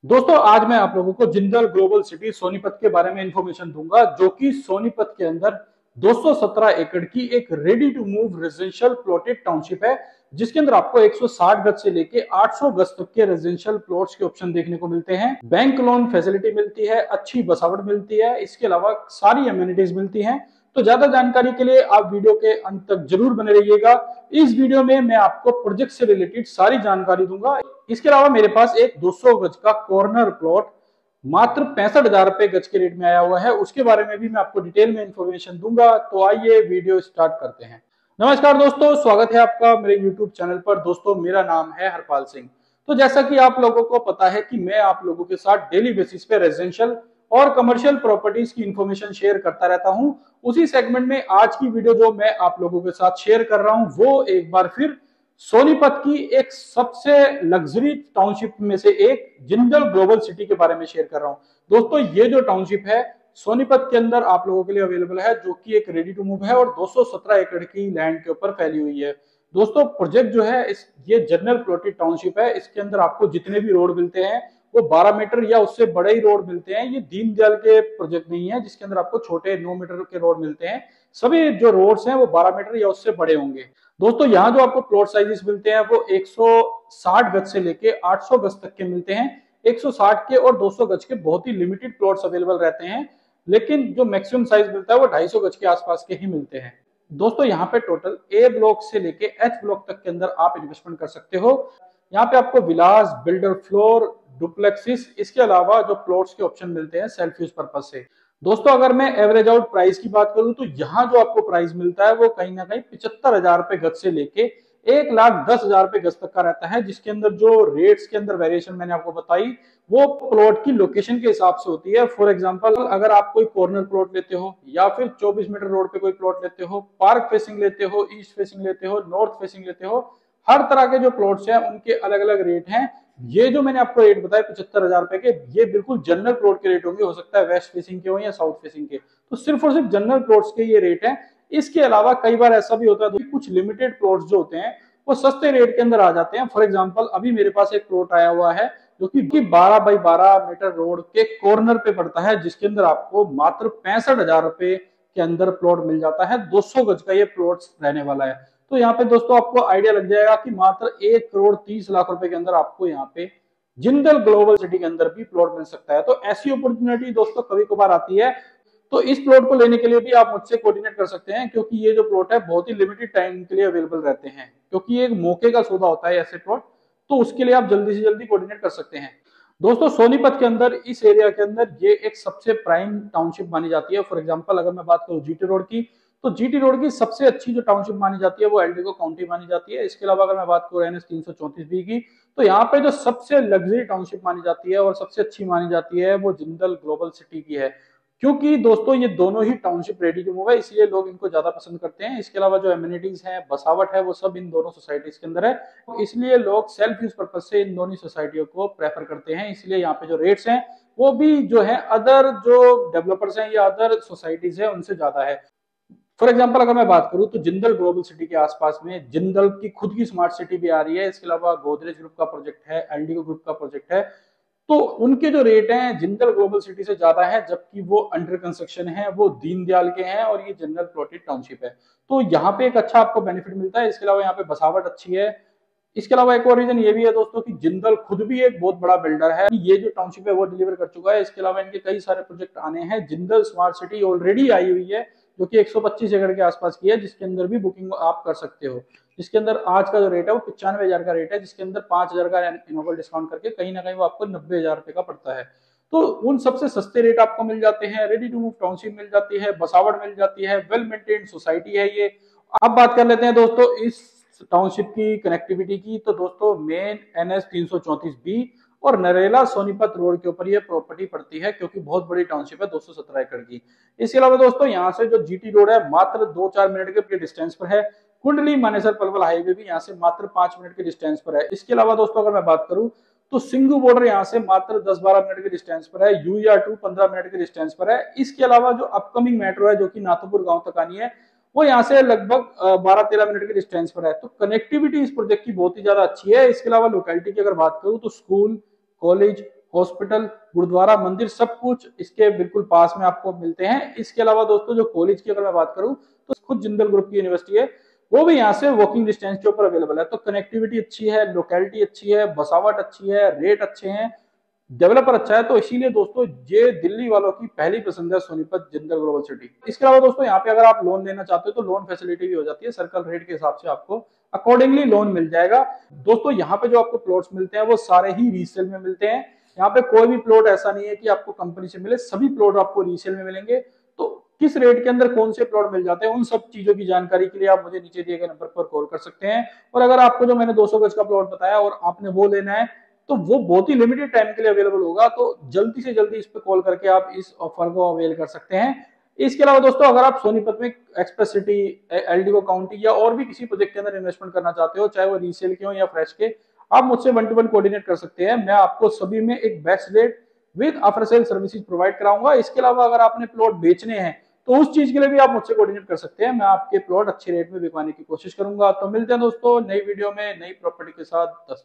दोस्तों आज मैं आप लोगों को जिंदल ग्लोबल सिटी सोनीपत के बारे में इंफॉर्मेशन दूंगा, जो कि सोनीपत के अंदर 217 एकड़ की एक ready to move residential plotted township है, जिसके अंदर आपको 160 गज से लेके 800 गज तक के रेजिडेंशियल प्लॉट्स के ऑप्शन देखने को मिलते हैं। बैंक लोन फैसिलिटी मिलती है, अच्छी बसावट मिलती है, इसके अलावा सारी एमिनिटीज मिलती हैं। तो ज्यादा जानकारी के लिए आप वीडियो के अंत तक जरूर बने रहिएगा। इस वीडियो में मैं आपको प्रोजेक्ट से रिलेटेड सारी जानकारी दूंगा। इसके अलावा मेरे पास एक 200 गज का कॉर्नर प्लॉट मात्र 65,000 रुपए गज के रेट में आया हुआ है, उसके बारे में भी मैं आपको डिटेल में इंफॉर्मेशन दूंगा। तो आइए वीडियो स्टार्ट करते हैं। नमस्कार दोस्तों, स्वागत है आपका मेरे यूट्यूब चैनल पर। दोस्तों मेरा नाम है हरपाल सिंह। तो जैसा कि आप लोगों को पता है कि मैं आप लोगों के साथ डेली बेसिस पे रेजिडेंशियल और कमर्शियल प्रॉपर्टीज की इंफॉर्मेशन शेयर करता रहता हूं। उसी सेगमेंट में आज की वीडियो जो मैं आप लोगों के साथ शेयर कर रहा हूं वो एक बार फिर सोनीपत की एक सबसे लग्जरी टाउनशिप में से एक जिंदल ग्लोबल सिटी के बारे में शेयर कर रहा हूं। दोस्तों ये जो टाउनशिप है सोनीपत के अंदर आप लोगों के लिए अवेलेबल है, जो कि एक रेडी टू मूव है और 217 एकड़ की लैंड के ऊपर फैली हुई है। दोस्तों प्रोजेक्ट जो है ये जनरल प्लॉटेड टाउनशिप है। इसके अंदर आपको जितने भी रोड मिलते हैं वो 12 मीटर या उससे बड़े ही रोड मिलते हैं। ये दीनदयाल के प्रोजेक्ट नहीं है जिसके अंदर आपको छोटे 9 मीटर के रोड मिलते हैं। सभी जो रोड्स हैं वो 12 मीटर या उससे बड़े होंगे। दोस्तों यहाँ जो आपको प्लॉट साइजेस मिलते हैं वो 160 गज से लेके 800 गज तक के मिलते हैं। 160 के और 200 गज के बहुत ही लिमिटेड प्लॉट्स अवेलेबल रहते हैं, लेकिन जो मैक्सिमम साइज मिलता है वो 250 गज के आसपास के ही मिलते हैं। दोस्तों यहाँ पे टोटल ए ब्लॉक से लेके एच ब्लॉक तक के अंदर आप इन्वेस्टमेंट कर सकते हो। यहाँ पे आपको विलास, बिल्डर फ्लोर, डुप्लेक्सिस, इसके अलावा जो प्लॉट्स के ऑप्शन मिलते हैं सेल्फ यूज पर्पज से। दोस्तों अगर मैं एवरेज आउट प्राइस की बात करूं तो यहाँ जो आपको प्राइस मिलता है वो कहीं ना कहीं 75,000 रुपए गज से लेके 1,10,000 रुपए गज तक का रहता है, जिसके अंदर जो रेट्स के अंदर वेरिएशन मैंने आपको बताई वो प्लॉट की लोकेशन के हिसाब से होती है। फॉर एग्जांपल अगर आप कोई कॉर्नर प्लॉट लेते हो या फिर 24 मीटर रोड पे कोई प्लॉट लेते हो, पार्क फेसिंग लेते हो, ईस्ट फेसिंग लेते हो, नॉर्थ फेसिंग लेते हो, हर तरह के जो प्लॉट्स हैं उनके अलग अलग रेट हैं। ये जो मैंने आपको रेट बताया 75,000 रुपए के, ये बिल्कुल जनरल प्लॉट के रेट होंगे। हो सकता है वेस्ट फेसिंग के हो या साउथ फेसिंग के, तो सिर्फ और सिर्फ जनरल प्लॉट्स के ये रेट है। इसके अलावा कई बार ऐसा भी होता है कि कुछ लिमिटेड प्लॉट्स जो होते हैं वो सस्ते रेट के अंदर आ जाते हैं। फॉर एग्जाम्पल अभी मेरे पास एक प्लॉट आया हुआ है जो कि 12 बाई 12 मीटर रोड के कॉर्नर पे पड़ता है, जिसके अंदर आपको मात्र 65,000 रुपए के अंदर प्लॉट मिल जाता है। 200 गज का ये प्लॉट रहने वाला है। तो यहाँ पे दोस्तों आपको आइडिया लग जाएगा कि मात्र 1,30,00,000 रुपए के अंदर आपको यहाँ पे जिंदल ग्लोबल सिटी के अंदर भी प्लॉट मिल सकता है। तो ऐसी अपॉर्चुनिटी दोस्तों कभी कभार आती है। तो इस प्लॉट को लेने के लिए भी आप मुझसे कोऑर्डिनेट कर सकते हैं, क्योंकि ये जो प्लॉट है बहुत ही लिमिटेड टाइम के लिए अवेलेबल रहते हैं, क्योंकि ये एक मौके का सौदा होता है ऐसे प्लॉट। तो उसके लिए आप जल्दी से जल्दी कोऑर्डिनेट कर सकते हैं। दोस्तों सोनीपत के अंदर इस एरिया के अंदर ये एक सबसे प्राइम टाउनशिप मानी जाती है। फॉर एग्जांपल अगर मैं बात करूं जीटी रोड की, तो जीटी रोड की सबसे अच्छी जो टाउनशिप मानी जाती है वो एल्डिको काउंटी मानी जाती है। इसके अलावा अगर मैं बात करूं एनएस 334 बी की, तो यहाँ पे जो सबसे लग्जरी टाउनशिप मानी जाती है और सबसे अच्छी मानी जाती है वो जिंदल ग्लोबल सिटी की है। क्योंकि दोस्तों ये दोनों ही टाउनशिप रेडी टू मूव है, इसलिए लोग इनको ज्यादा पसंद करते हैं। इसके अलावा जो एमिनिटीज है, बसावट है, वो सब इन दोनों सोसाइटीज के अंदर है, इसलिए लोग सेल्फ यूज पर्पज से इन दोनों सोसाइटियों को प्रेफर करते हैं। इसलिए यहाँ पे जो रेट्स हैं वो भी जो है अदर जो डेवलपर्स हैं या अदर सोसाइटीज है उनसे ज्यादा है। फॉर एग्जाम्पल अगर मैं बात करूं तो जिंदल ग्लोबल सिटी के आसपास में जिंदल की खुद की स्मार्ट सिटी भी आ रही है। इसके अलावा गोदरेज ग्रुप का प्रोजेक्ट है, एलडीओ ग्रुप का प्रोजेक्ट है। तो उनके जो रेट हैं जिंदल ग्लोबल सिटी से ज्यादा है, जबकि वो अंडर कंस्ट्रक्शन है, वो दीनदयाल के हैं और ये जनरल प्लॉटेड टाउनशिप है। तो यहाँ पे एक अच्छा आपको बेनिफिट मिलता है। इसके अलावा यहाँ पे बसावट अच्छी है। इसके अलावा एक और रीजन ये भी है दोस्तों कि जिंदल खुद भी एक बहुत बड़ा बिल्डर है। ये जो टाउनशिप है वो डिलीवर कर चुका है। इसके अलावा इनके कई सारे प्रोजेक्ट आने हैं। Jindal smart city already I हुई है जो कि 125 एकड़ के आसपास की है, जिसके अंदर भी बुकिंग आप कर सकते हो। जिसके अंदर आज का जो रेट है वो 95,000 का रेट है, जिसके अंदर 5,000 का इनोवल डिस्काउंट करके कहीं ना कहीं वो आपको 90,000 रुपए का पड़ता है। तो उन सबसे सस्ते रेट आपको मिल जाते हैं। रेडी टू मूव टाउनशिप मिल जाती है, बसावट मिल जाती है, वेल मेंटेन्ड सोसाइटी है ये। अब बात कर लेते हैं दोस्तों इस टाउनशिप की कनेक्टिविटी की। तो दोस्तों मेन NS 334B और नरेला सोनीपत रोड के ऊपर ये प्रॉपर्टी पड़ती है, क्योंकि बहुत बड़ी टाउनशिप है 217 एकड़ की। इसके अलावा दोस्तों यहाँ से जो जीटी रोड है मात्र 2-4 मिनट के डिस्टेंस पर है। कुंडली मानेसर पलवल हाईवे भी यहाँ से मात्र 5 मिनट के डिस्टेंस पर है। इसके अलावा दोस्तों अगर मैं बात करूं तो सिंगू बॉर्डर यहाँ से मात्र 10-12 मिनट के डिस्टेंस पर है। UR2 15 मिनट के डिस्टेंस पर है। इसके अलावा जो अपकमिंग मेट्रो है जो कि नाथुपुर गांव तक आनी है, वो यहाँ से लगभग 12-13 मिनट के डिस्टेंस पर है। तो कनेक्टिविटी इस प्रोजेक्ट की बहुत ही ज्यादा अच्छी है। इसके अलावा लोकेलिटी की अगर बात करूं तो स्कूल, कॉलेज, हॉस्पिटल, गुरुद्वारा, मंदिर सब कुछ इसके बिल्कुल पास में आपको मिलते हैं। इसके अलावा दोस्तों जो कॉलेज की अगर मैं बात करूं तो खुद जिंदल ग्रुप की यूनिवर्सिटी है, वो भी यहाँ से वॉकिंग डिस्टेंस के ऊपर अवेलेबल है। तो कनेक्टिविटी अच्छी है, लोकेलिटी अच्छी है, बसावट अच्छी है, रेट अच्छे हैं, डेवलपर अच्छा है। तो इसीलिए दोस्तों ये दिल्ली वालों की पहली पसंद है सोनीपत जिंदल ग्लोबल सिटी। इसके अलावा दोस्तों यहाँ पे अगर आप लोन लेना चाहते हो तो लोन फैसिलिटी भी हो जाती है, सर्कल रेट के हिसाब से आपको अकॉर्डिंगली लोन मिल जाएगा। दोस्तों यहाँ पे जो आपको प्लॉट्स मिलते हैं वो सारे ही रीसेल में मिलते हैं। यहाँ पे कोई भी प्लॉट ऐसा नहीं है कि आपको कंपनी से मिले, सभी प्लॉट आपको रीसेल में मिलेंगे। तो किस रेट के अंदर कौन से प्लॉट मिल जाते हैं उन सब चीजों की जानकारी के लिए आप मुझे नीचे दिए गए नंबर पर कॉल कर सकते हैं। और अगर आपको जो मैंने 200 गज का प्लॉट बताया और आपने वो लेना है तो वो बहुत ही लिमिटेड टाइम के लिए अवेलेबल होगा। तो जल्दी से जल्दी इस पे कॉल करके आप इस ऑफर को अवेल कर सकते हैं। इसके अलावा दोस्तों अगर आप सोनीपत में एक्सप्रेस सिटी, एलडीओ काउंटी या और भी किसी प्रोजेक्ट के अंदर इन्वेस्टमेंट करना चाहते हो, चाहे वो रीसेल के हो या फ्रेश के, आप मुझसे 1-to-1 कोऑर्डिनेट कर सकते हैं। मैं आपको सभी में एक best rate with after sale services provide कराऊंगा। इसके अलावा अगर आपने प्लॉट बेचने हैं तो उस चीज के लिए भी आप मुझसे कोऑर्डिनेट कर सकते हैं। मैं आपके प्लॉट अच्छे रेट में बिकवाने की कोशिश करूंगा। तो मिलते हैं दोस्तों नई वीडियो में नई प्रॉपर्टी के साथ।